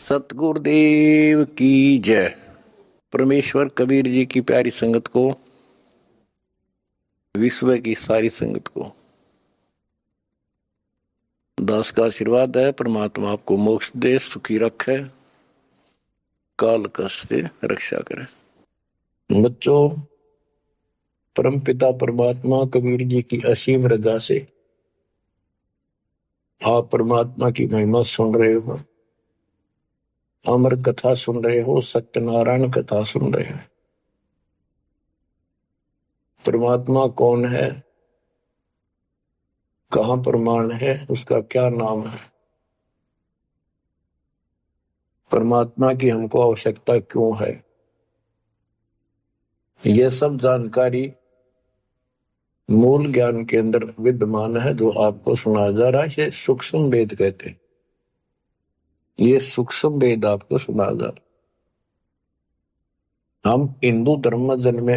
सतगुरुदेव की जय। परमेश्वर कबीर जी की प्यारी संगत को, विश्व की सारी संगत को दास का आशीर्वाद है। परमात्मा आपको मोक्ष दे, सुखी रखे, काल कष्ट से रक्षा करे। बच्चों, परमपिता परमात्मा कबीर जी की असीम रजा से आप परमात्मा की महिमा सुन रहे हो, अमर कथा सुन रहे हो, सत्यनारायण कथा सुन रहे हो। परमात्मा कौन है, कहाँ प्रमाण है, उसका क्या नाम है, परमात्मा की हमको आवश्यकता क्यों है, यह सब जानकारी मूल ज्ञान के अंदर विद्यमान है जो आपको सुनाया जा रहा है। ये सूक्ष्म वेद कहते हैं। ये सूक्ष्म वेद आपको सुनाया जा रहा है। हम हिंदू धर्म में जन्मे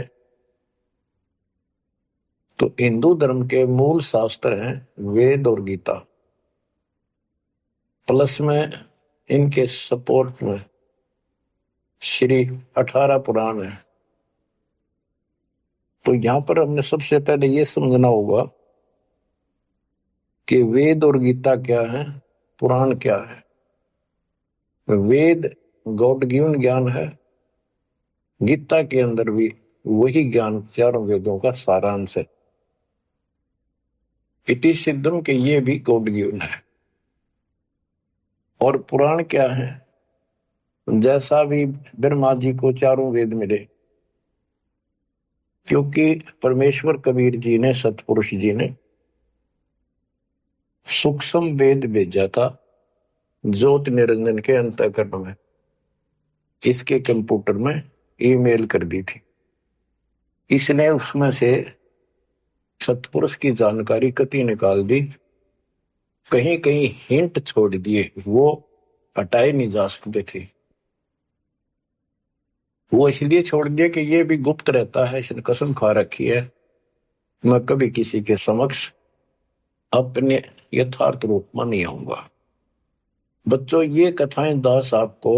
तो हिंदू धर्म के मूल शास्त्र हैं वेद और गीता, प्लस में इनके सपोर्ट में श्री 18 पुराण है। तो यहां पर हमने सबसे पहले ये समझना होगा कि वेद और गीता क्या है, पुराण क्या है। वेद गॉड गिवन ज्ञान है, गीता के अंदर भी वही ज्ञान चारों वेदों का सारांश है। इति सिद्धम के ये भी गॉड गिवन है। और पुराण क्या है, जैसा भी ब्रह्मा जी को चारों वेद मिले, क्योंकि परमेश्वर कबीर जी ने, सतपुरुष जी ने सूक्ष्म वेद भेजा था ज्योत निरंजन के अंतःकरण में, इसके कंप्यूटर में ईमेल कर दी थी। इसने उसमें से सतपुरुष की जानकारी कति निकाल दी, कहीं कहीं हिंट छोड़ दिए, वो हटाए नहीं जा सकते थे। वो इसलिए छोड़ दिया कि ये भी गुप्त रहता है, इसने कसम खा रखी है मैं कभी किसी के समक्ष अपने यथार्थ रूप में नहीं आऊंगा। बच्चों, ये कथाएं दास आपको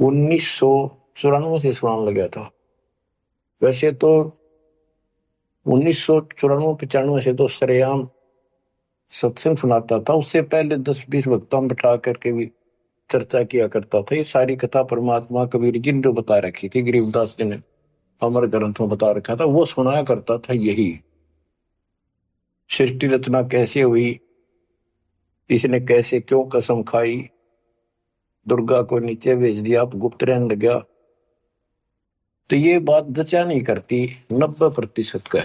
1994 से सुनाने लगा था। वैसे तो 1994-95 से तो सरेआम सत्संग सुनाता था। उससे पहले 10-20 वक्ताओं बिठा करके भी चर्चा किया करता था। ये सारी कथा परमात्मा कबीर जी ने जो बता रखी थी, गरीबदास जी ने अमर ग्रंथ में बता रखा था, वो सुनाया करता था। यही सृष्टि रचना कैसे हुई, इसने कैसे क्यों कसम खाई, दुर्गा को नीचे भेज दिया, आप गुप्त रहने लग गया। तो ये बात जचा नहीं करती 90% का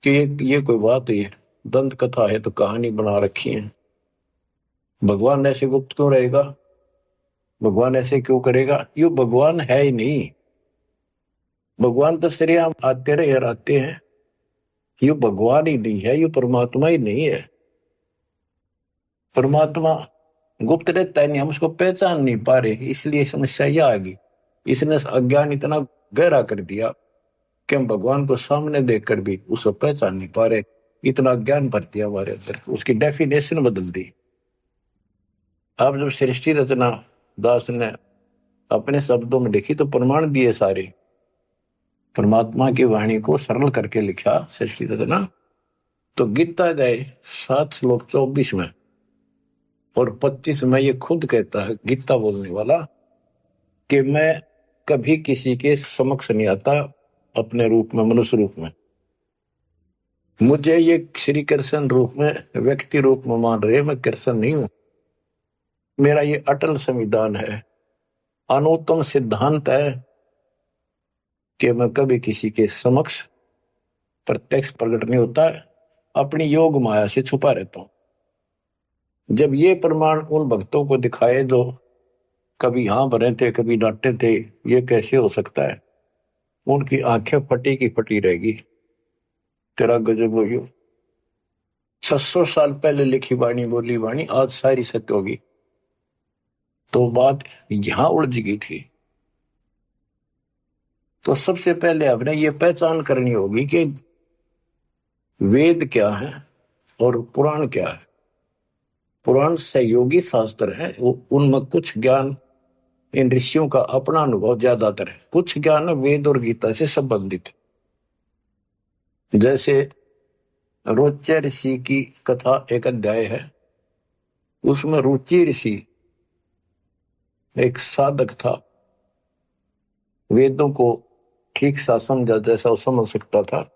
कि ये कोई बात है, दंत कथा है तो कहानी बना रखी है। भगवान ऐसे गुप्त क्यों रहेगा, भगवान ऐसे क्यों करेगा, ये भगवान है ही नहीं। भगवान तो श्रेया आते रहे और आते हैं, ये भगवान ही नहीं है, ये परमात्मा ही नहीं है। परमात्मा गुप्त रहता है नहीं, हम उसको पहचान नहीं पा रहे, इसलिए समस्या यह आ गई। इसने अज्ञान इतना गहरा कर दिया कि हम भगवान को सामने देखकर भी उसको पहचान नहीं पा रहे। इतना ज्ञान भर दिया हमारे अंदर, उसकी डेफिनेशन बदल दी। अब जब सृष्टि रचना दास ने अपने शब्दों में लिखी तो प्रमाण दिए सारे, परमात्मा की वाणी को सरल करके लिखा सृष्टि रचना। तो गीता जाए 7 श्लोक 24 में और 25 में ये खुद कहता है गीता बोलने वाला कि मैं कभी किसी के समक्ष नहीं आता अपने रूप में, मनुष्य रूप में। मुझे ये श्री कृष्ण रूप में, व्यक्ति रूप में मान रहे, मैं कृष्ण नहीं हूं। मेरा ये अटल संविधान है, अनुत्तम सिद्धांत है कि मैं कभी किसी के समक्ष प्रत्यक्ष प्रकट नहीं होता है, अपनी योग माया से छुपा रहता हूं। जब ये प्रमाण उन भक्तों को दिखाए जो कभी यहां भरे थे, कभी डांटे थे, ये कैसे हो सकता है, उनकी आंखें फटी की फटी रहेगी। तेरा गजब हो, 600 साल पहले लिखी वाणी, बोली वाणी आज सारी सत्य होगी। तो बात यहां उलझ गई थी। तो सबसे पहले हमने ये पहचान करनी होगी कि वेद क्या है और पुराण क्या है। पुराण सहयोगी शास्त्र है, उनमें कुछ ज्ञान इन ऋषियों का अपना अनुभव ज्यादातर है, कुछ ज्ञान वेद और गीता से संबंधित। जैसे रोच्य ऋषि की कथा एक अध्याय है, उसमें रुचि ऋषि एक साधक था, वेदों को ठीक सा समझा जैसा वो समझ सकता था,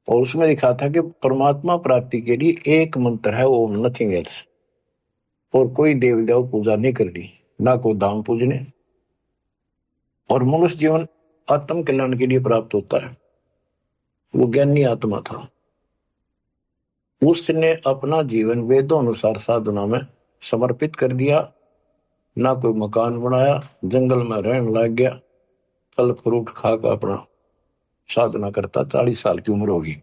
और उसमें लिखा था कि परमात्मा प्राप्ति के लिए एक मंत्र है, ओम नथिंग एल्स, और कोई देव देव पूजा नहीं करनी, ना कोई दाम पूजने, और मनुष्य जीवन आत्म कल्याण के लिए प्राप्त होता है। वो ज्ञानी आत्मा था, उसने अपना जीवन वेदों अनुसार साधना में समर्पित कर दिया, ना कोई मकान बनाया, जंगल में रहने लग गया, फल फ्रूट खाकर अपना साधना करता। 40 साल की उम्र होगी।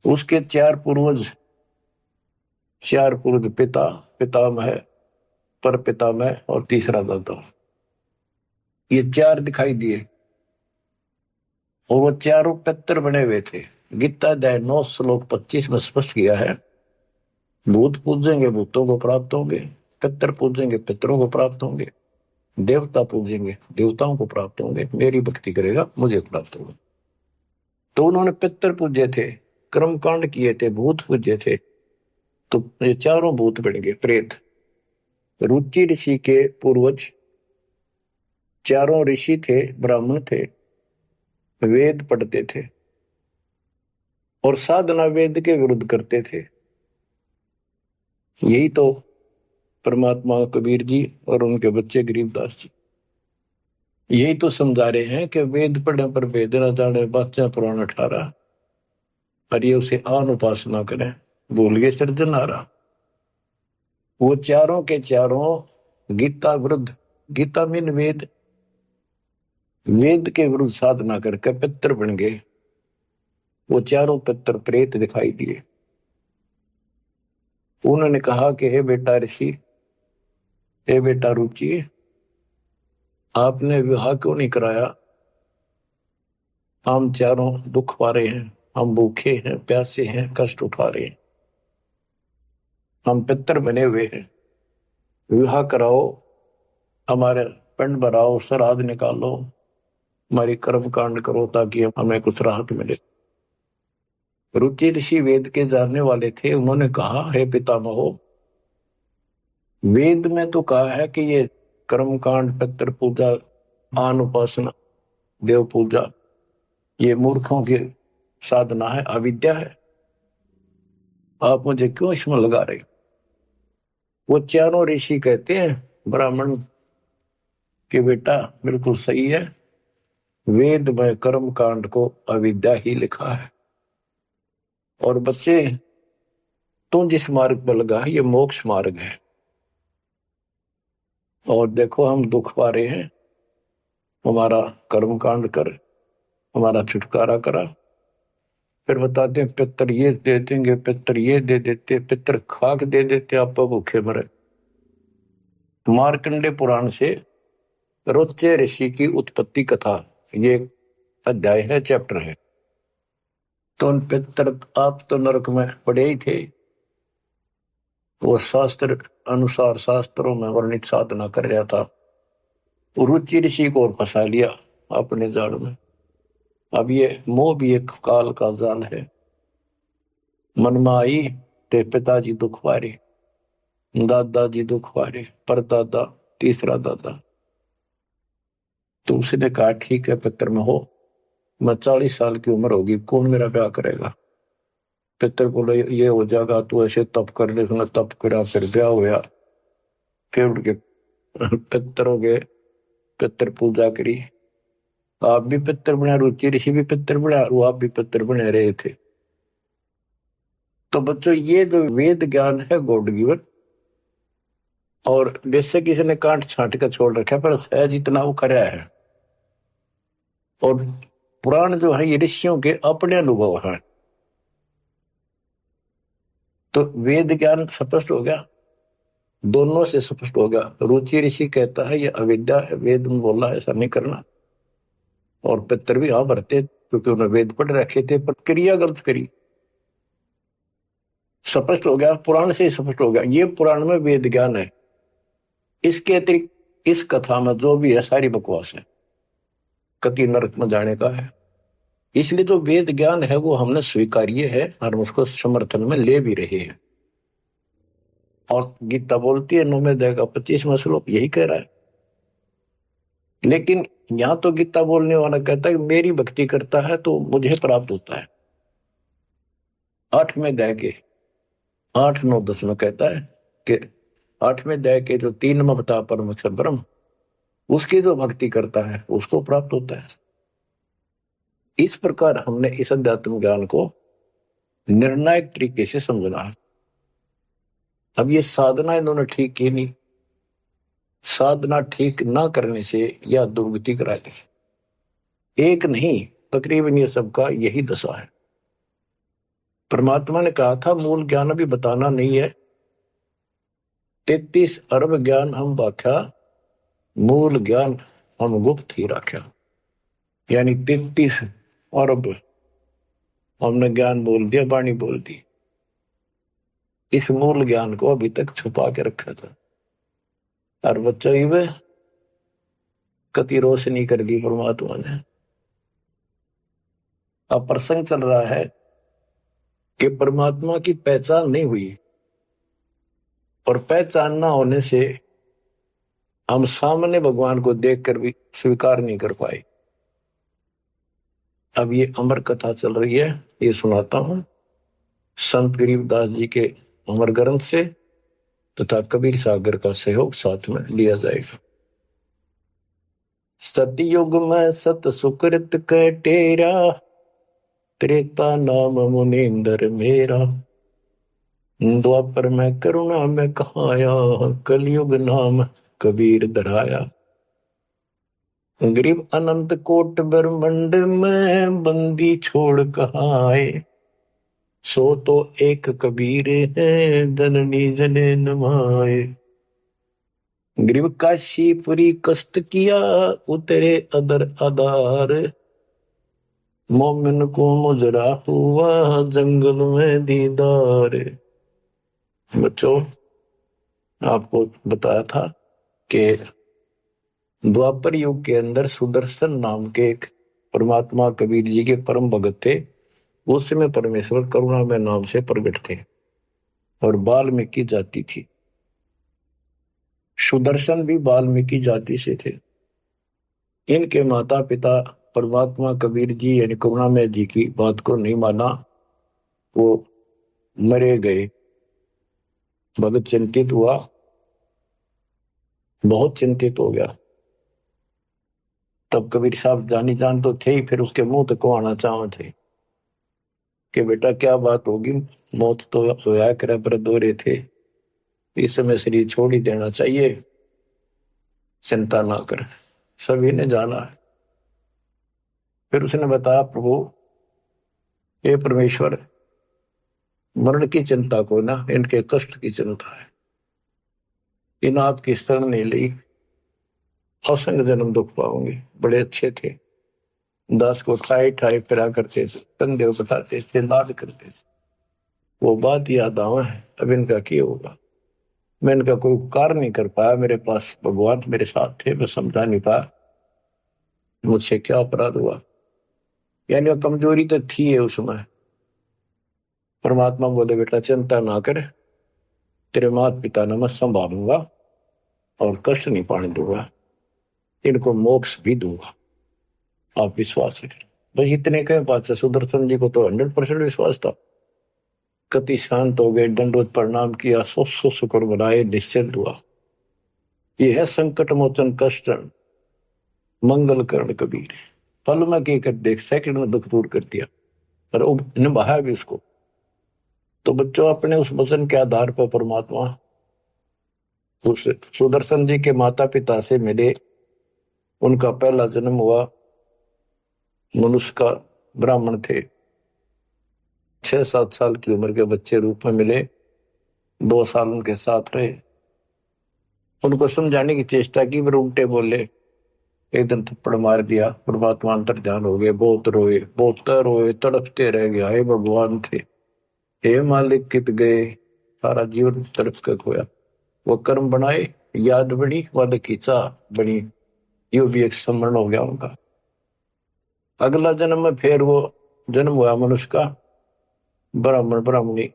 उसके चार पूर्वज पिता पितामह, पर पितामह और तीसरा दादा, ये चार दिखाई दिए, और वो चारों पितर बने हुए थे। गीता अध्याय 9 श्लोक 25 में स्पष्ट किया है, भूत पूजेंगे भूतों को प्राप्त होंगे, पितर पूजेंगे पितरों को प्राप्त होंगे, देवता पूजेंगे देवताओं को प्राप्त होंगे, मेरी भक्ति करेगा मुझे प्राप्त होगा। तो उन्होंने पितर पूजे थे, कर्मकांड किए थे, भूत पूजे थे, तो ये चारों भूत बन गए प्रेत। रुचि ऋषि के पूर्वज चारों ऋषि थे, ब्राह्मण थे, वेद पढ़ते थे और साधना वेद के विरुद्ध करते थे। यही तो परमात्मा कबीर जी और उनके बच्चे गरीबदास जी यही तो समझा रहे हैं कि वेद पढ़ने पर वेद न जाने, बादशाह पुराण 18, पर ये उसे आन उपासना करें, भूल गए सृजनहारा। वो चारों के चारों गीता विरुद्ध, गीता मीन वेद, वेद के विरुद्ध साधना करके पितर बन गए। वो चारों पितर प्रेत दिखाई दिए। उन्होंने कहा कि हे बेटा ऋषि, हे बेटा रुचि, आपने विवाह क्यों नहीं कराया? हम चारों दुख पा रहे हैं, हम भूखे हैं, प्यासे हैं, कष्ट उठा रहे हैं, हम पितर बने हुए हैं, विवाह कराओ, हमारे पिंड भराओ, श्राद्ध निकालो, हमारी कर्म कांड करो ताकि हमें कुछ राहत मिले। रुचि ऋषि वेद के जानने वाले थे। उन्होंने कहा, हे पितामहो, वेद में तो कहा है कि ये कर्म कांड, पितर पूजा, आन उपासना, देव पूजा, ये मूर्खों की साधना है, अविद्या है, आप मुझे क्यों इसमें लगा रहे? वो चारों ऋषि कहते हैं ब्राह्मण के बेटा बिल्कुल सही है, वेद में कर्म कांड को अविद्या ही लिखा है, और बच्चे तू जिस मार्ग पर लगा है ये मोक्ष मार्ग है, और देखो हम दुख पा रहे हैं, हमारा कर्म कांड कर, हमारा छुटकारा करा। फिर बताते हैं पितर ये दे देंगे, पितर ये दे देते, पितर खाक दे देते, आप भूखे मरे। मार्कंडे पुराण से रोच्य ऋषि की उत्पत्ति कथा, ये अध्याय है, चैप्टर है। तो उन पितर, आप तो नरक में पड़े ही थे, वो शास्त्र अनुसार शास्त्रों में वर्णित साधना कर रहा था, रुचि ऋषि को और फंसा लिया अपने जाल में। अब ये मोह भी एक काल का जाल है। मन में आई ते पिताजी दुख पारे, दादाजी दुख पारे, परदादा, तीसरा दादा। तो उसने कहा ठीक है पितर में हो, मैं 40 साल की उम्र होगी, कौन मेरा ब्याह करेगा? पितर बोले ये हो जाएगा, तू ऐसे तप कर ले। उसने तप करा, फिर ब्याह हुआ, फिर उनके पितर हो गए, पितर पूजा करी, आप भी पितर बने, रुचि ऋषि भी पितर बने, वो आप भी पितर बने रहे थे। तो बच्चों ये जो वेद ज्ञान है गॉड गिवन, और वैसे किसी ने कांट छांट कर छोड़ रखा, पर सहज इतना वो कराया है। और पुराण जो है ये ऋषियों के अपने अनुभव हैं। तो वेद ज्ञान स्पष्ट हो गया, दोनों से स्पष्ट हो गया। रुचि ऋषि कहता है ये अविद्या है, वेद में बोला है ऐसा नहीं करना, और पितर भी हाँ भरते क्योंकि उन्होंने वेद पढ़ रखे थे, पर क्रिया गलत करी। स्पष्ट हो गया, पुराण से ही स्पष्ट हो गया। ये पुराण में वेद ज्ञान है। इसके अतिरिक्त इस कथा में जो भी है सारी बकवास है, कति नरक में जाने का है। इसलिए जो वेद ज्ञान है वो हमने स्वीकार्य है और उसको समर्थन में ले भी रहे हैं। और गीता बोलती है 9वें अध्याय का 25वां श्लोक यही कह रहा है। लेकिन यहां तो गीता बोलने वाला कहता है मेरी भक्ति करता है तो मुझे प्राप्त होता है। 8वें अध्याय के 8, 9, 10 में कहता है कि 8वें अध्याय के जो 3 में बता परम अक्षर ब्रह्म, उसकी जो भक्ति करता है उसको प्राप्त होता है। इस प्रकार हमने इस अध्यात्म ज्ञान को निर्णायक तरीके से समझना है। अब ये साधना इन्होंने ठीक की नहीं। साधना ठीक ना करने से यह दुर्गति करा ली। एक नहीं, तकरीबन ये सबका यही दशा है। परमात्मा ने कहा था मूल ज्ञान अभी बताना नहीं है, 33 अरब ज्ञान हम व्याख्या, मूल ज्ञान हम गुप्त ही रख्या। यानी 33 अरब हमने ज्ञान बोल दिया, वाणी बोल दी। इस मूल ज्ञान को अभी तक छुपा के रखा था और बच्चों ही वे कति रोशनी कर दी परमात्मा ने। अब प्रसंग चल रहा है कि परमात्मा की पहचान नहीं हुई और पहचान ना होने से हम सामने भगवान को देखकर भी स्वीकार नहीं कर पाए। अब ये अमर कथा चल रही है, ये सुनाता हूं संत गरीबदास जी के अमर ग्रंथ से तथा कबीर सागर का सहयोग साथ में लिया जाएगा। सतयुग में सत सुकृत के टेरा, त्रेता नाम मुनींद्र मेरा, द्वापर में करुणा में कहाया, कलयुग नाम कबीर धराया। गरीब अनंत कोट ब्रह्मंड में बंदी छोड़ कहाए, सो तो एक कबीर है जननी जने नमाए। गरीब काशीपुरी कष्ट किया उतरे अदर आधार, मोमिन को मुजरा हुआ जंगल में दीदार। बच्चों आपको बताया था कि द्वापर युग के अंदर सुदर्शन नाम के एक परमात्मा कबीर जी के परम भगत थे। उस समय परमेश्वर करुणा में नाम से प्रकट थे और वाल्मीकि जाति थी। सुदर्शन भी वाल्मीकि जाति से थे। इनके माता पिता परमात्मा कबीर जी यानी करुणामय जी की बात को नहीं माना, वो मरे गए। भगत चिंतित हुआ, बहुत चिंतित हो गया। तब कबीर साहब जानी जान तो थे ही, फिर उसके मुंह तक को आना चाहे थे कि बेटा क्या बात होगी, मौत तो होया करे पर दौरे थे, इस समय शरीर छोड़ ही देना चाहिए, चिंता ना कर। सभी ने जाना है। फिर उसने बताया प्रभु ये परमेश्वर मरण की चिंता को ना, इनके कष्ट की चिंता है। इन आपकी शरण नहीं ली, असंग जन्म दुख पाओगे। बड़े अच्छे थे, दास को ठाई ठाई फिरा करते थे, कंधे बताते थे, लाद करते थे। वो बात याद आवा है। अब इनका क्या होगा? मैं इनका कोई उपकार नहीं कर पाया, मेरे पास भगवान मेरे साथ थे, मैं समझा नहीं पाया मुझसे क्या अपराध हुआ। यानी वो कमजोरी तो थी है उसमें। परमात्मा बोले बेटा चिंता ना कर, तेरे माता पिता ने मैं संभालूंगा और कष्ट नहीं पाने दूंगा, इनको मोक्ष भी दूंगा, आप विश्वास रखें। बस इतने कहे बात से सुदर्शन जी को तो 100% विश्वास था। कति शांत हो गए, दंडवत प्रणाम किया, सो शुक्र बनाए, निश्चिंत हुआ। यह है संकट मोचन कष्ट मंगल करण कबीर। पल में के कर देख, सेकंड में दुख दूर कर दिया पर वो निभाया भी उसको। तो बच्चों अपने उस वचन के आधार पर परमात्मा उस सुदर्शन जी के माता पिता से मिले। उनका पहला जन्म हुआ, मनुष्य का ब्राह्मण थे। 6-7 साल की उम्र के बच्चे रूप में मिले, 2 साल उनके साथ रहे। उनको समझाने की चेष्टा की, पर उल्टे बोले। एक दिन थप्पड़ मार दिया, परमात्मा अंतर ध्यान हो गए, बहुत रोए, बहुत रोए, तड़पते रह गए। हे भगवान थे, हे मालिक कित गए, सारा जीवन तरफ का खोया। वो कर्म बनाए, याद बनी, वाद की चाह बनी, यो भी एक स्मरण हो गया उनका। अगला जन्म में फिर वो जन्म हुआ मनुष्य का, ब्राह्मण ब्राह्मणी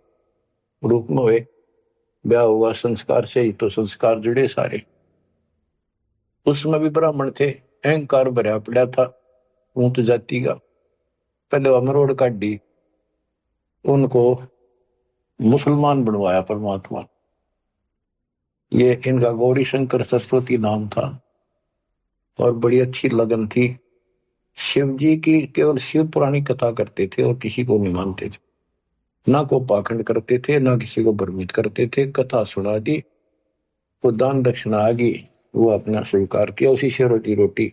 रूप में हुए, ब्याह हुआ, संस्कार से ही तो संस्कार जुड़े सारे। उसमें भी ब्राह्मण थे, अहंकार भरा पड़ा था ऊंच जाति का। पहले वह मरोड़ काट दी, उनको मुसलमान बनवाया परमात्मा। ये इनका गौरी शंकर सरस्वती नाम था और बड़ी अच्छी लगन थी। शिव जी की केवल शिव पुरानी कथा करते थे और किसी को नहीं मानते थे, ना को पाखंड करते थे, ना किसी को भ्रमित करते थे। कथा सुना दी, वो दान दक्षिणा आ गई, वो अपना स्वीकार किया, उसी से रोटी रोटी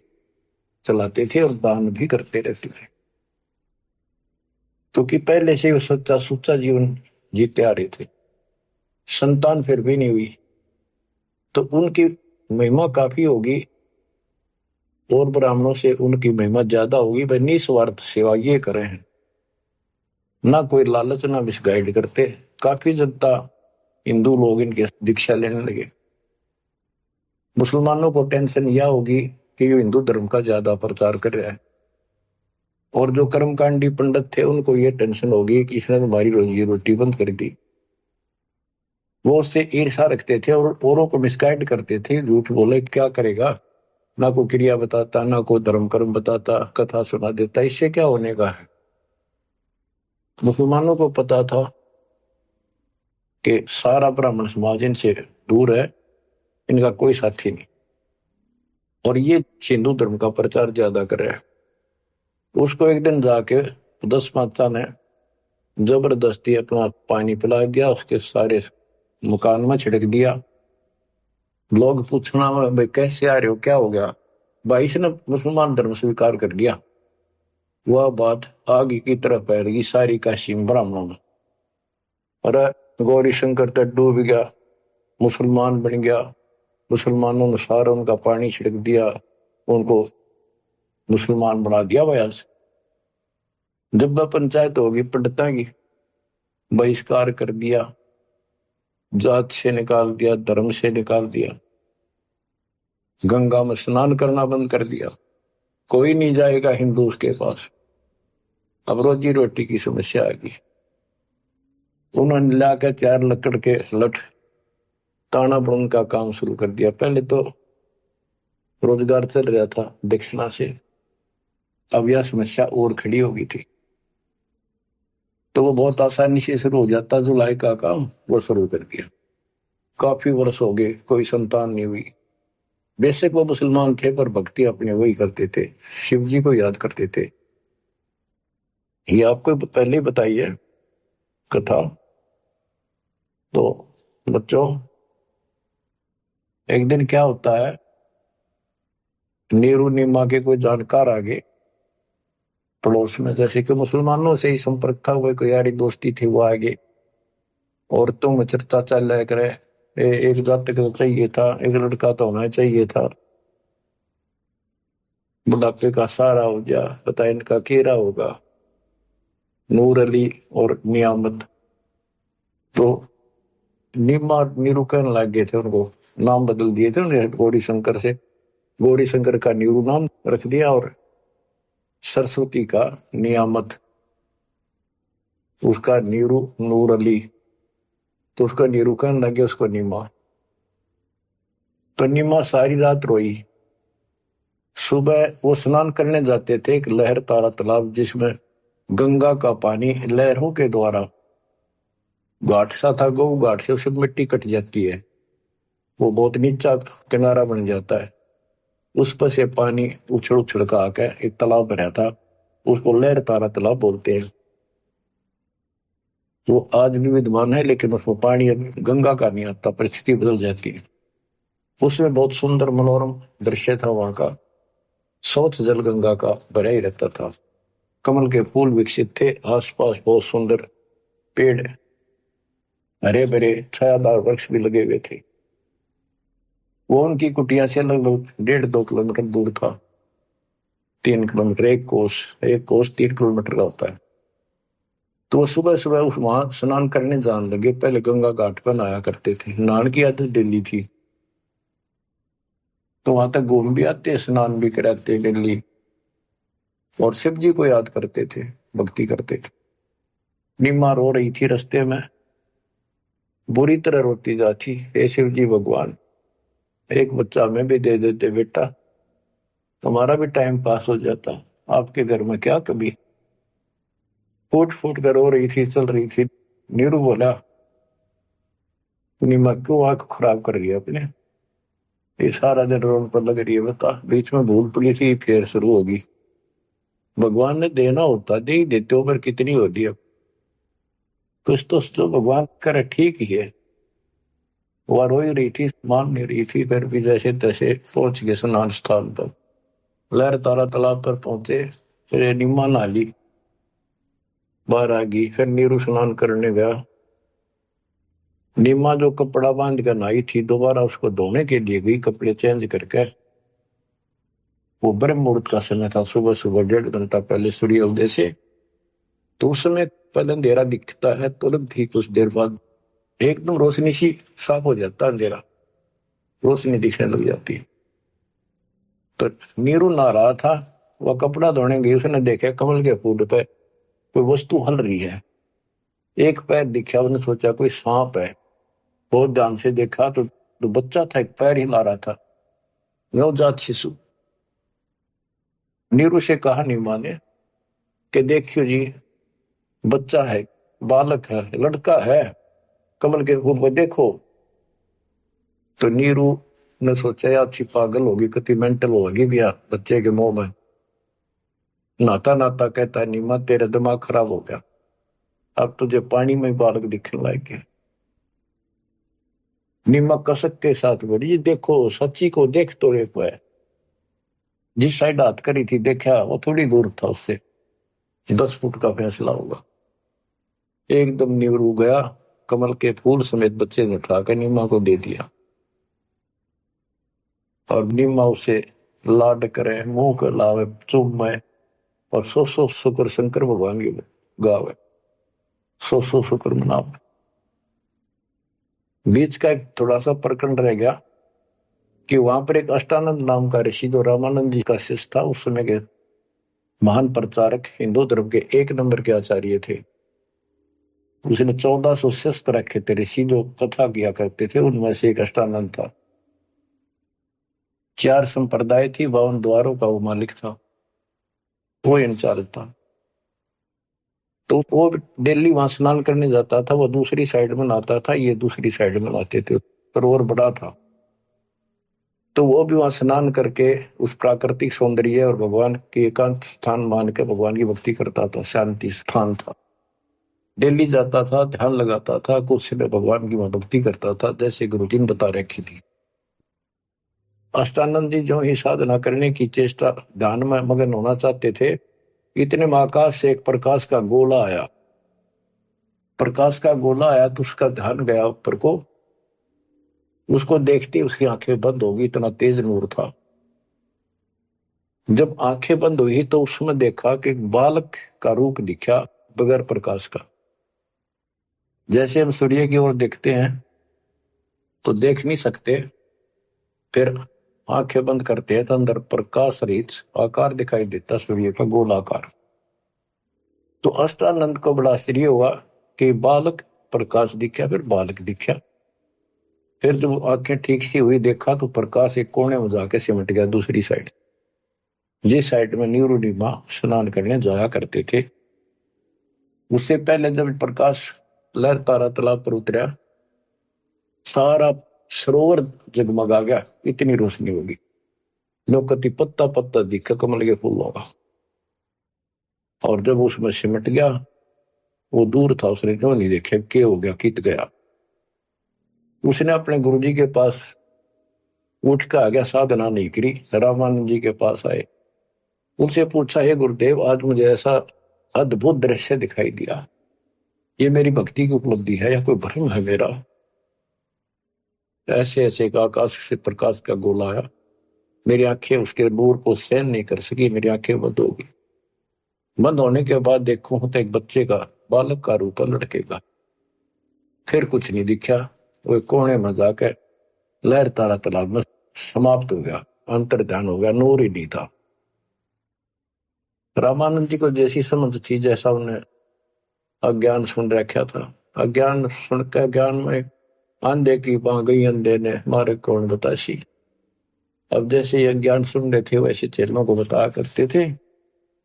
चलाते थे और दान भी करते रहते थे, क्योंकि पहले से वो सच्चा सुच्चा जीवन जीते आ रहे थे। संतान फिर भी नहीं हुई तो उनकी महिमा काफी होगी और ब्राह्मणों से उनकी महिमा ज्यादा होगी। भाई निस्वार्थ सेवा ये करे हैं, ना कोई लालच ना मिसगाइड करते। काफी जनता हिंदू लोग इनके दीक्षा लेने लगे। मुसलमानों को टेंशन यह होगी कि ये हिंदू धर्म का ज्यादा प्रचार कर रहा है, और जो कर्मकांडी पंडित थे उनको ये टेंशन होगी कि इसने हमारी रोजी रोटी बंद कर दी। वो उससे ईर्षा रखते थे और औरों को मिसगाइड करते थे, झूठ बोले क्या करेगा, ना कोई क्रिया बताता, ना कोई धर्म कर्म बताता, कथा सुना देता, इससे क्या होने का है। मुसलमानों को पता था कि सारा ब्राह्मण समाज इनसे दूर है, इनका कोई साथी नहीं, और ये हिंदू धर्म का प्रचार ज्यादा कर रहा है। उसको एक दिन जाके 10 माता ने जबरदस्ती अपना पानी पिला दिया, उसके सारे मकान में छिड़क दिया। लोग पूछना भाई कैसे आ रहे हो, क्या हो गया, भाई इसने मुसलमान धर्म स्वीकार कर लिया। वह बात आगे की तरफ फैल गई सारी काशी ब्राह्मणों में, अरे गौरी शंकर तो डूब गया, मुसलमान बन गया। मुसलमानों ने सारा उनका पानी छिड़क दिया, उनको मुसलमान बना दिया। भाई से जब पंचायत होगी पंडिता की, बहिष्कार कर दिया, जात से निकाल दिया, धर्म से निकाल दिया, गंगा में स्नान करना बंद कर दिया, कोई नहीं जाएगा हिंदू उसके पास। अब रोजी रोटी की समस्या आ गई। उन्होंने लाकर 4 लकड़ के लठ ताना बुन का काम शुरू कर दिया। पहले तो रोजगार चल रहा था दक्षिणा से, अब यह समस्या और खड़ी हो गई थी, तो वो बहुत आसानी से शुरू हो जाता। जुलाई का काम वो शुरू कर दिया। काफी वर्ष हो गए, कोई संतान नहीं हुई। बेशक वो मुसलमान थे पर भक्ति अपने वही करते थे, शिव जी को याद करते थे। ये आपको पहले ही बताइए कथा। तो बच्चों, एक दिन क्या होता है, नीरू नीमा के कोई जानकार आगे पड़ोस में, जैसे कि मुसलमानों से ही संपर्क था, कोई यारी दोस्ती थी, वो आगे और तुम चर्चा चल रहा करे, एक जातक तो चाहिए था, एक लड़का तो होना चाहिए था, बुढ़ापे का सहारा हो गया, पता इनका केरा होगा। नूर अली और नियामत। तो नीमा नीरू कहने लग गए थे, उनको नाम बदल दिए थे उन्हें गौरी शंकर से। गौरी शंकर का नीरू नाम रख दिया और सरस्वती का नियामत, उसका नीरू नूर अली, तो उसका नीरू कहने लगे उसको नीमा। तो नीमा सारी रात रोई। सुबह वो स्नान करने जाते थे एक लहर तारा तालाब, जिसमें गंगा का पानी लहरों के द्वारा, घाट सा था गौ घाट से, उससे मिट्टी कट जाती है, वो बहुत नीचा किनारा बन जाता है, उस पर से पानी उछल उछल का आकर एक तालाब बना था, उसको लहर तारा तालाब बोलते हैं। वो आज भी विद्यमान है, लेकिन उसमें पानी अब गंगा का नहीं आता, परिस्थिति बदल जाती है। उसमें बहुत सुंदर मनोरम दृश्य था वहां का, स्वच्छ जल गंगा का भरा ही रहता था, कमल के फूल विकसित थे, आसपास बहुत सुंदर पेड़, हरे भरे छायादार वृक्ष भी लगे हुए थे। वो उनकी कुटिया से लगभग 1.5-2 किलोमीटर दूर था। 3 किलोमीटर, एक कोस 3 किलोमीटर का होता है। तो वो सुबह सुबह उस वहां स्नान करने जाने लगे। पहले गंगा घाट पर नहाया करते थे, नहान की आदत डेली थी, तो वहां तक घूम भी आते, स्नान भी कराते डेली, और शिव जी को याद करते थे, भक्ति करते थे। नीमा रो रही थी रास्ते में, बुरी तरह रोती जाती, हे शिव जी भगवान, एक बच्चा हमें भी दे देते बेटा, हमारा भी टाइम पास हो जाता, आपके घर में क्या कभी। फूट फूट कर रो रही थी, चल रही थी। नीरू बोला, नीमा क्यों आंख खराब कर रही है अपने, ये सारा दिन रोड पर लग रही है, बता बीच में भूल पड़ी थी फिर शुरू होगी। भगवान ने देना होता दे ही देते हो, पर कितनी होती है, कुछ तो भगवान करे ठीक ही है। वह रो ही रही थी, मान नहीं रही थी, फिर भी जैसे तैसे पहुंच गए स्नान स्थान तक। लहर तारा तालाब पर पहुंचे, फिर नीमा नहा ली, बाहर आ गई, फिर नीरू स्नान करने गया। नीमा जो कपड़ा बांध कर नहाई थी, दोबारा उसको धोने के लिए गई, कपड़े चेंज करके। वो ब्रह्म मुहूर्त का समय था, सुबह सुबह 1.5 घंटा पहले सूर्य उदय से। तो उस समय पहले अंधेरा दिखता है, तुरंत ही कुछ देर बाद एकदम रोशनी सी साफ हो जाता है, अंधेरा रोशनी दिखने लग जाती है। तो नीरू नहा रहा था, वह कपड़ा धोने गई, उसने देखा कमल के फूल पे कोई वस्तु हल रही है, एक पैर दिखा, उसने सोचा कोई सांप है। बहुत ध्यान से देखा तो बच्चा था, एक पैर हिला रहा था, नवजात शिशु। नीरू से कहा नीमा ने कि देखियो जी, बच्चा है, बालक है, लड़का है, कमल के फूल पर देखो। तो नीरू ने सोचा यार अच्छी पागल होगी, कति मेंटल होगी भी यार बच्चे के मुंह में। नाता नाता कहता है, नीमा तेरा दिमाग खराब हो गया, अब तुझे पानी में बालक दिखने लायक। नीमा कसक के साथ बोली, देखो सच्ची को देख तो देखो है। जिस साइड हाथ करी थी देखा, वो थोड़ी दूर था उससे, 10 फुट का फैसला होगा। एकदम नीरू गया, कमल के फूल समेत बच्चे ने उठाकर नीमा को दे दिया, और नीमा उसे लाड करे, मुंह कर लावे, चूमे, और सौ शुक्र शंकर भगवान की गावे, सौ शुक्र मनावे। बीच का एक थोड़ा सा प्रकरण रह गया कि वहां पर एक अष्टानंद नाम का ऋषि, जो रामानंद जी का शिष्य था, उस समय के महान प्रचारक, हिंदू धर्म के 1 नंबर के आचार्य थे। उसने 1400 शिष्य रखे थे ऋषि, जो कथा किया करते थे, उनमें से एक अष्टानंद था। 4 संप्रदाय थी, 52 द्वारों का वो मालिक था, वो इंचार्ज था। तो वो दिल्ली वहां स्नान करने जाता था, वो दूसरी साइड में नहाता था, ये दूसरी साइड में नहाते थे, सरोवर बड़ा था। तो वो भी वहां स्नान करके उस प्राकृतिक सौंदर्य और भगवान के एकांत स्थान मान के भगवान की भक्ति करता था, शांति स्थान था। दिल्ली जाता था, ध्यान लगाता था, कुछ समय भगवान की वहां भक्ति करता था, जैसे गुरुजी ने बता रखी थी। अष्टानंद जी जो ही साधना करने की चेष्टा, ध्यान में मगन होना चाहते थे, इतने में आकाश से एक प्रकाश का गोला आया। प्रकाश का गोला आया तो उसका ध्यान गया ऊपर को, उसको देखते उसकी आंखें बंद होगी, इतना तेज नूर था। जब आंखें बंद हुई तो उसमें देखा कि बालक का रूप दिखा, बगैर प्रकाश का। जैसे हम सूर्य की ओर देखते हैं तो देख नहीं सकते, फिर आंखें बंद करते हैं तो अंदर प्रकाश रहित आकार दिखाई देता, सूर्य का गोलाकार। तो अष्टानंद को बड़ा आश्चर्य हुआ कि बालक प्रकाश दिखा, फिर बालक दिखा। फिर जब आंखें ठीक सी हुई, देखा तो प्रकाश एक कोने में जाके सिमट गया दूसरी साइड, जिस साइड में नीरू नीमा स्नान करने जाया करते थे। उससे पहले जब प्रकाश लहर तारा तालाब पर उतरा, सारा सरोवर जगमगा गया, इतनी रोशनी होगी, लोकति पत्ता पत्ता दिखा कमल के फूल होगा। और जब उसमें सिमट गया, वो दूर था, उसने क्यों नहीं देखा क्या हो गया, कित गया। उसने अपने गुरुजी के पास उठ कर आ गया, साधना नहीं करी, रामानंद जी के पास आए, उनसे पूछा, हे गुरुदेव, आज मुझे ऐसा अद्भुत दृश्य दिखाई दिया, ये मेरी भक्ति की उपलब्धि है या कोई भ्रम है मेरा। ऐसे ऐसे आकाश से प्रकाश का गोला आया, मेरी आंखें उसके नूर को सहन नहीं कर सकी, मेरी आंखें बंद हो गई। बंद होने के बाद देखो तो एक बच्चे का बालक का रूप लड़के का। फिर कुछ नहीं दिखा, वो कोने में जाकर लहर तारा तालाब में समाप्त हो गया, अंतर ध्यान हो गया, नूर ही नहीं था। रामानंद जी को जैसी समझ थी, जैसा उन्हें अज्ञान सुन रखा था, अज्ञान सुनकर ज्ञान में अंधे की बां गई, अंधे ने मारे कौन बताशी। अब जैसे ये ज्ञान सुन रहे थे वैसे चेलों को बताया करते थे,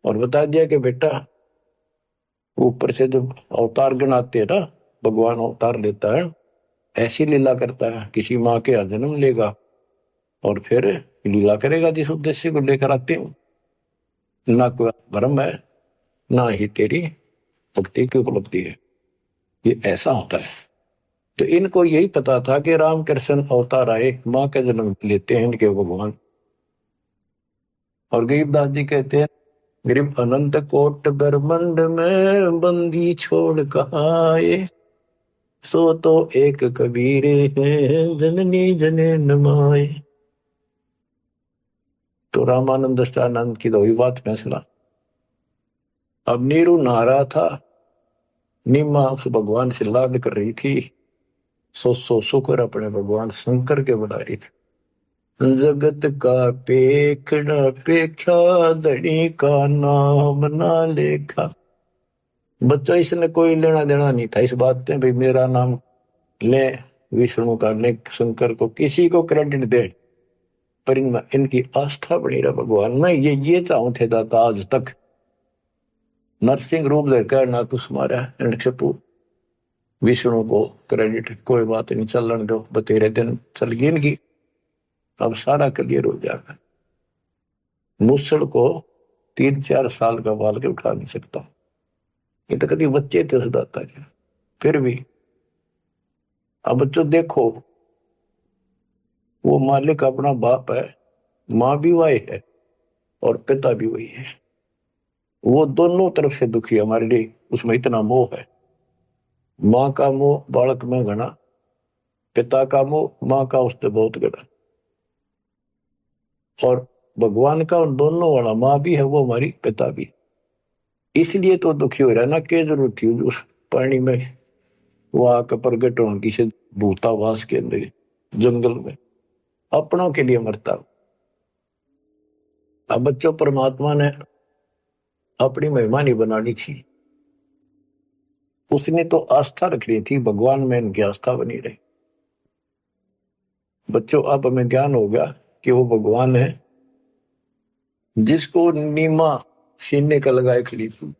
और बता दिया कि बेटा ऊपर से जब अवतार गणाते हैं ना, भगवान अवतार लेता है, ऐसी लीला करता है, किसी माँ के यहाँ जन्म लेगा और फिर लीला करेगा जिस उद्देश्य को लेकर आते हो। ना कोई भ्रम है, ना ही तेरी भक्ति की उपलब्धि है, ये ऐसा होता है। तो इनको यही पता था कि रामकृष्ण अवतार आए, माँ का जन्म लेते हैं इनके भगवान। और गरीबदास जी कहते हैं, गरीब अनंत कोट ब्रह्मंड में बंदी छोड़ कहाँ आए, सो तो एक कबीर है जननी जने नमाए। तो रामानंद दृष्टानंद की दो बात फैसला। अब नीरू नहा था, नीमा उस भगवान से लाड कर रही थी, सो शुक्र अपने भगवान शंकर के बना रही थी। जगत का पेखड़ा पेख्या, धनी का नाम ना लेखा। बच्चों इसने कोई लेना देना नहीं था इस बात से, भाई मेरा नाम ले विष्णु का, ले शंकर को, किसी को क्रेडिट दे, पर इनकी आस्था बनी रहा भगवान में। ये चाहूं थे दाता आज तक। नरसिंह रूप लेकर ना कुछ मारा विष्णु को क्रेडिट, कोई बात नहीं, चलन दो, बतेरे दिन चल गई इनकी, अब सारा क्लियर हो जाएगा। मूसड़ को 3-4 साल का बाल के उठा नहीं सकता, ये तो कभी बच्चे थे उस दाता के। फिर भी अब बच्चों देखो, वो मालिक अपना बाप है, माँ भी वही है और पिता भी वही है। वो दोनों तरफ से दुखी हमारे लिए, उसमें इतना मोह है। माँ का मोह बालक में घना, पिता का मोह माँ का उससे बहुत घना। और भगवान का उन दोनों वाला, माँ भी है वो हमारी, पिता भी। इसलिए तो दुखी हो रहा है ना, क्या जरूरत थी उस पानी में वो आकर प्रगट होने की से, भूतावास के अंदर जंगल में अपनों के लिए मरता। अब बच्चों परमात्मा ने अपनी महिमा नहीं बनानी थी, उसने तो आस्था रख रही थी भगवान में, इनकी आस्था बनी रही। बच्चों अब हमें ज्ञान हो गया कि वो भगवान है जिसको नीमा सीने का लगाए खड़ी थी,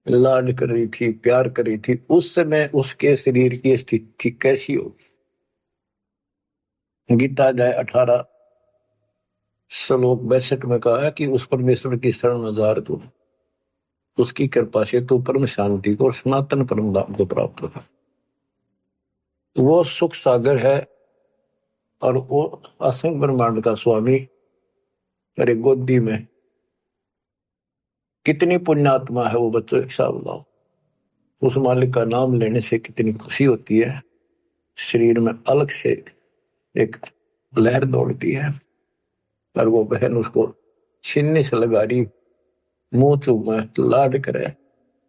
लाड कर रही थी, प्यार कर रही थी। उस समय उसके शरीर की स्थिति कैसी होगी। गीता अध्याय 18 श्लोक 62 में कहा है कि उस परमेश्वर की शरण में जा तू, उसकी कृपा से तू परम शांति को और सनातन परम धाम को प्राप्त होगा। वो सुख सागर है और वो असंख्य ब्रह्मांड का स्वामी। अरे गोदी में कितनी पुण्यात्मा है वो बच्चों, एक हिसाब लगाओ। उस मालिक का नाम लेने से कितनी खुशी होती है, शरीर में अलग से एक लहर दौड़ती है। और वो बहन उसको सीने से लगा रही, मुंह चूमा, लाड करे,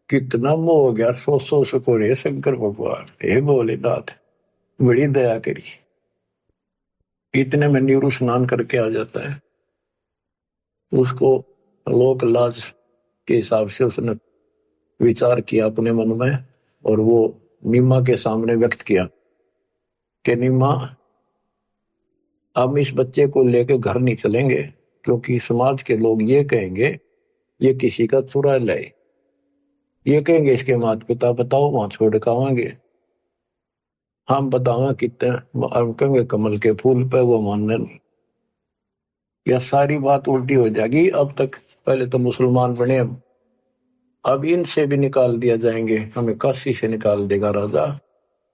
कितना मोह हो गया। सो सको रे शंकर भगवान, हे भोलेनाथ बड़ी दया करी। इतने में नीरू स्नान करके आ जाता है। उसको लोक लाज के हिसाब से उसने विचार किया अपने मन में, और वो नीमा के सामने व्यक्त किया कि नीमा, हम इस बच्चे को लेकर घर नहीं चलेंगे, क्योंकि समाज के लोग ये कहेंगे ये किसी का चुरा लाए, ये कहेंगे इसके माता पिता बताओ वहां छोड़ के आवांगे, हम बतावा कितने, हम कहेंगे कमल के फूल पे, वो मानने नहीं। यह सारी बात उल्टी हो जाएगी। अब तक पहले तो मुसलमान बने, अब इनसे भी निकाल दिया जाएंगे, हमें काशी से निकाल देगा राजा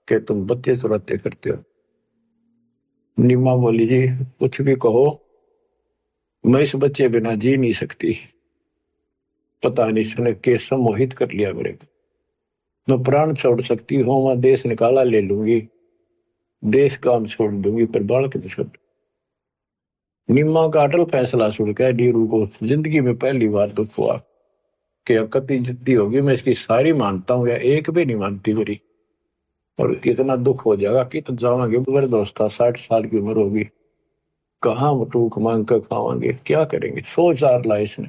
कि तुम बच्चे चुराते करते हो। नीमा बोली जी कुछ भी कहो, मैं इस बच्चे बिना जी नहीं सकती। पता नहीं इसने कैसे मोहित कर लिया मेरे को। मैं प्राण छोड़ सकती हूँ, मैं देश निकाला ले लूंगी, देश काम छोड़ दूंगी, पर बालक नहीं छोड़। नीमा का अटल फैसला सुनकर नीरू को जिंदगी में पहली बार दुख हुआ। कि अकती जिद्दी होगी, मैं इसकी सारी मानता हूँ या एक भी नहीं मानती मेरी, और कितना दुख हो जाएगा कि तो जावांगे मेरे दोस्त 60 साल की उम्र होगी, कहाँ टूक मांग कर खावांगे, क्या करेंगे, 100 4 ला इसने।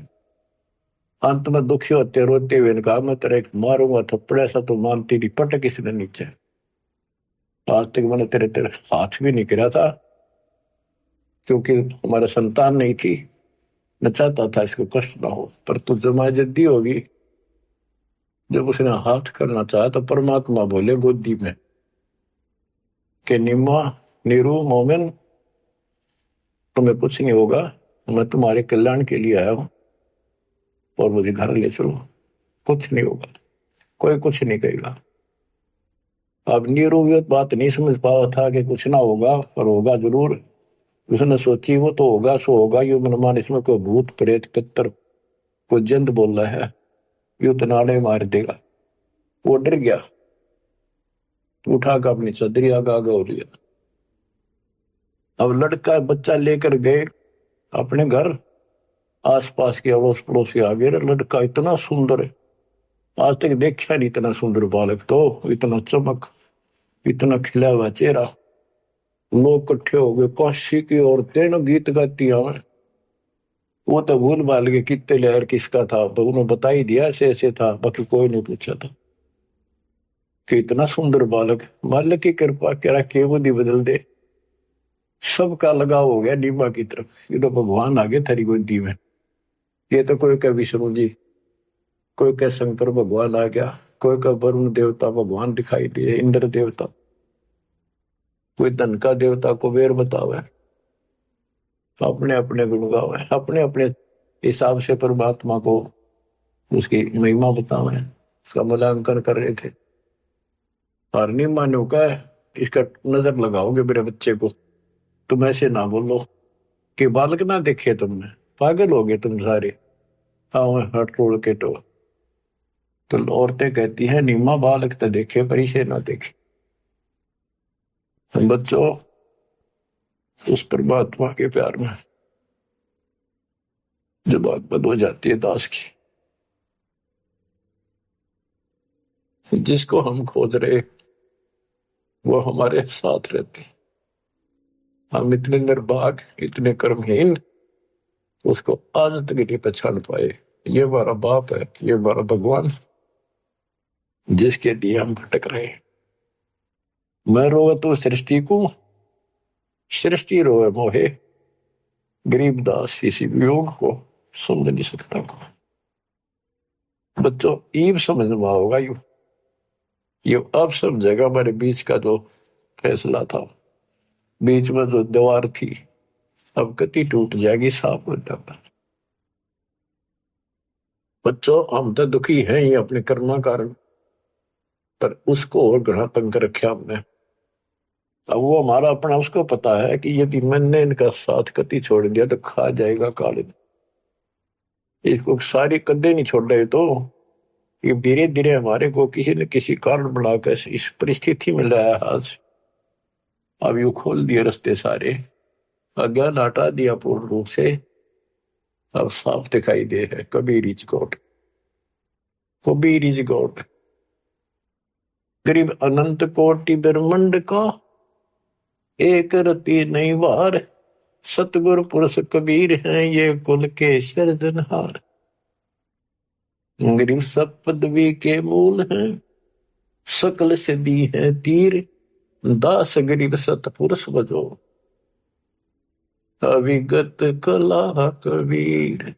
अंत में दुखी होते रोते हुए ने कहा मैं तेरा एक मारूंगा थप्पड़ ऐसा तो मानती नहीं, पटक इसने नीचे। आज तक मैंने तेरे तेरे हाथ भी नहीं गिरा था, क्योंकि हमारा संतान नहीं थी, मैं चाहता था इसको कष्ट ना हो, पर तू जमा जिद्दी होगी। जब उसने हाथ करना चाहा तो परमात्मा बोले गोदी में कि निम्मा नीरू मोमिन, तुम्हें कुछ नहीं होगा, मैं तुम्हारे कल्याण के लिए आया हूं, और मुझे घर ले चलो, कुछ नहीं होगा, कोई कुछ नहीं कहेगा। अब नीरू ये बात नहीं समझ पाया था कि कुछ ना होगा, पर होगा जरूर। उसने सोची वो तो होगा सो होगा, यू मनमान इसमें कोई भूत प्रेत पितर कोई जिंद बोल रहा है, यू तो नाले मार देगा। वो डर गया, उठा कर अपनी चदरी आगा हो लिया। अब लड़का बच्चा लेकर गए अपने घर, आसपास के अड़ोस पड़ोसी आ गए, लड़का इतना सुंदर है, आज तक देखा नहीं इतना सुंदर बालक, तो इतना चमक, इतना खिला हुआ चेहरा। लोग इकट्ठे हो गए, काशी की औरतें न गीत गाती हमें। वो तो भूल भाल के कितने लहर किसका था, तो उन्होंने बता ही दिया ऐसे ऐसे था, बाकी कोई नहीं पूछा था कि इतना सुंदर बालक, मालिक की कृपा करा के बुद्धि बदल दे। सबका लगाव हो गया नीमा की तरफ, ये तो भगवान आ गए थारी गोदी में। ये तो कोई कह विष्णु जी, कोई कह शंकर भगवान आ गया, कोई कह वरुण देवता भगवान दिखाई दिए, इंद्र देवता, कोई धन का देवता कुबेर बतावे, अपने अपने गुण गावे, अपने अपने हिसाब से परमात्मा को उसकी महिमा बतावे, उसका मूल्यांकन कर रहे थे। और नीमा ने कहा इसका नजर लगाओगे मेरे बच्चे को, तुम ऐसे ना बोलो कि बालक ना देखे तुमने, पागल हो गए तुम सारे, आओ हट रोड़ के तो औरतें कहती है नीमा बालक तो देखे पर इसे ना देखे। बच्चों उस परमात्मा के प्यार में जो बात बंद हो जाती है दास की, जिसको हम खोज रहे वो हमारे साथ रहते, हम इतने निर्भाग इतने कर्महीन उसको आज तक नहीं पहचान पाए। ये हमारा बाप है, ये हमारा भगवान, जिसके लिए हम भटक रहे। मैं रोवे तो सृष्टि को, सृष्टि रोवे मोहे, गरीबदास इसी वियोग को समझ नहीं सकता को। बच्चों ईब समझ में होगा ये अब समझेगा हमारे बीच का जो फैसला था, बीच में जो दीवार थी, अब कति टूट जाएगी, साफ हो जाएगा। बच्चों हम तो दुखी हैं ही अपने कर्मा कारण, पर उसको और घना तंग कर रखा हमने। अब वो हमारा अपना उसको पता है कि यदि मैंने इनका साथ कति छोड़ दिया तो खा जाएगा काले, इसको सारी कदे नहीं छोड़ रहे, तो ये धीरे धीरे हमारे को किसी न किसी कारण बनाकर इस परिस्थिति में लाया हाथ। अब यू खोल दिए रास्ते सारे, अज्ञान हटा दिया पूर्ण रूप से, अब साफ दिखाई दे है Kabir is God, Kabir is God. गरीब अनंत कोटि ब्रह्मंड का एक रति नहीं वार, सतगुरु पुरुष कबीर हैं ये कुल के सिरजनहार। गरीब सब पदवी के मूल हैं, सकल सिद्धि है तीर, दास गरीब सतपुरुष बजो, अविगत कला कबीर।